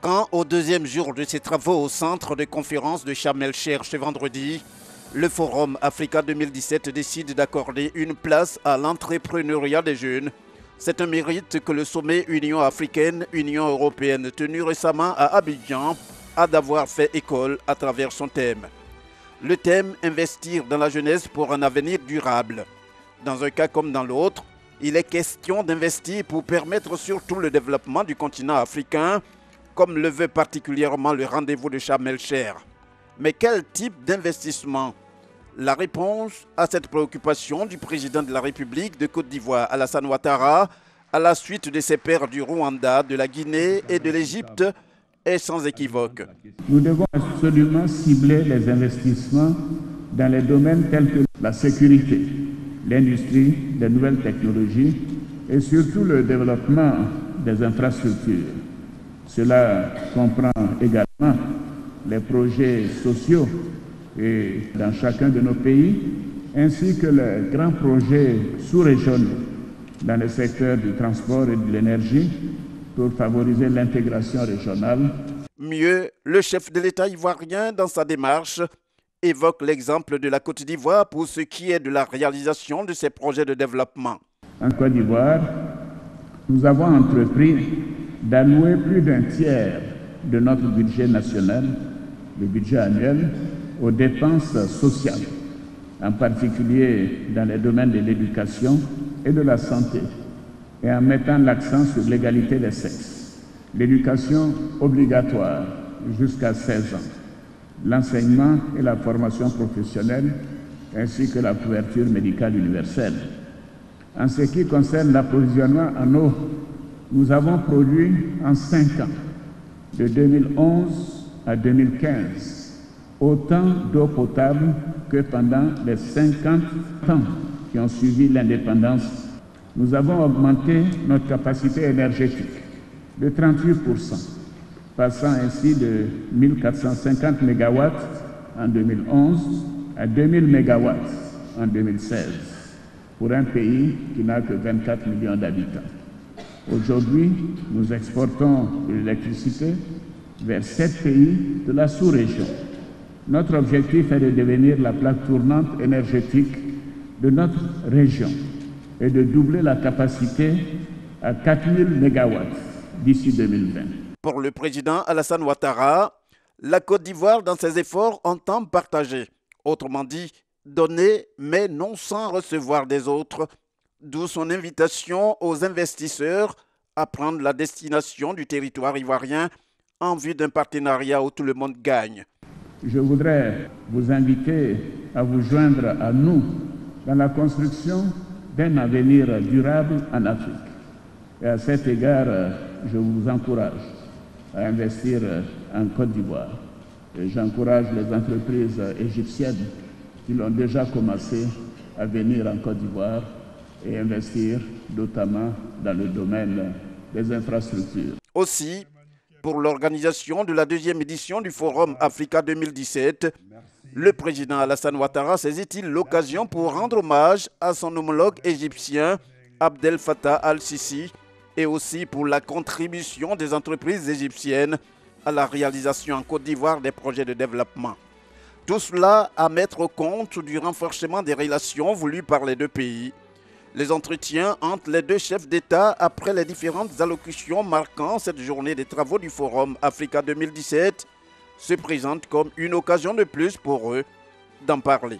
Entrant au deuxième jour de ses travaux au centre de conférence de Sharm el-Cheikh ce vendredi, le Forum Africa 2017 décide d'accorder une place à l'entrepreneuriat des jeunes. C'est un mérite que le sommet Union africaine-Union européenne tenu récemment à Abidjan a d'avoir fait école à travers son thème. Le thème « Investir dans la jeunesse pour un avenir durable ». Dans un cas comme dans l'autre, il est question d'investir pour permettre surtout le développement du continent africain, comme le veut particulièrement le rendez-vous de Sharm el-Cheikh. Mais quel type d'investissement? La réponse à cette préoccupation du président de la République de Côte d'Ivoire, Alassane Ouattara, à la suite de ses pairs du Rwanda, de la Guinée et de l'Égypte, est sans équivoque. Nous devons absolument cibler les investissements dans les domaines tels que la sécurité, l'industrie, les nouvelles technologies et surtout le développement des infrastructures. Cela comprend également les projets sociaux et dans chacun de nos pays, ainsi que les grands projets sous-régionaux dans le secteur du transport et de l'énergie pour favoriser l'intégration régionale. Mieux, le chef de l'État ivoirien, dans sa démarche, évoque l'exemple de la Côte d'Ivoire pour ce qui est de la réalisation de ses projets de développement. En Côte d'Ivoire, nous avons entrepris d'allouer plus d'un tiers de notre budget national, le budget annuel, aux dépenses sociales, en particulier dans les domaines de l'éducation et de la santé, et en mettant l'accent sur l'égalité des sexes, l'éducation obligatoire jusqu'à 16 ans, l'enseignement et la formation professionnelle, ainsi que la couverture médicale universelle. En ce qui concerne l'approvisionnement en eau, nous avons produit en 5 ans, de 2011 à 2015, autant d'eau potable que pendant les 50 ans qui ont suivi l'indépendance. Nous avons augmenté notre capacité énergétique de 38%, passant ainsi de 1450 MW en 2011 à 2000 MW en 2016, pour un pays qui n'a que 24 millions d'habitants. Aujourd'hui, nous exportons de l'électricité vers 7 pays de la sous-région. Notre objectif est de devenir la plaque tournante énergétique de notre région et de doubler la capacité à 4000 MW d'ici 2020. Pour le président Alassane Ouattara, la Côte d'Ivoire, dans ses efforts, entend partager. Autrement dit, donner, mais non sans recevoir des autres. D'où son invitation aux investisseurs à prendre la destination du territoire ivoirien en vue d'un partenariat où tout le monde gagne. Je voudrais vous inviter à vous joindre à nous dans la construction d'un avenir durable en Afrique. Et à cet égard, je vous encourage à investir en Côte d'Ivoire. Et j'encourage les entreprises égyptiennes qui l'ont déjà commencé à venir en Côte d'Ivoire et investir notamment dans le domaine des infrastructures. Aussi, pour l'organisation de la deuxième édition du Forum Africa 2017, le président Alassane Ouattara saisit-il l'occasion pour rendre hommage à son homologue égyptien Abdel Fattah al-Sisi et aussi pour la contribution des entreprises égyptiennes à la réalisation en Côte d'Ivoire des projets de développement. Tout cela à mettre au compte du renforcement des relations voulues par les deux pays. Les entretiens entre les deux chefs d'État après les différentes allocutions marquant cette journée des travaux du Forum Africa 2017 se présentent comme une occasion de plus pour eux d'en parler.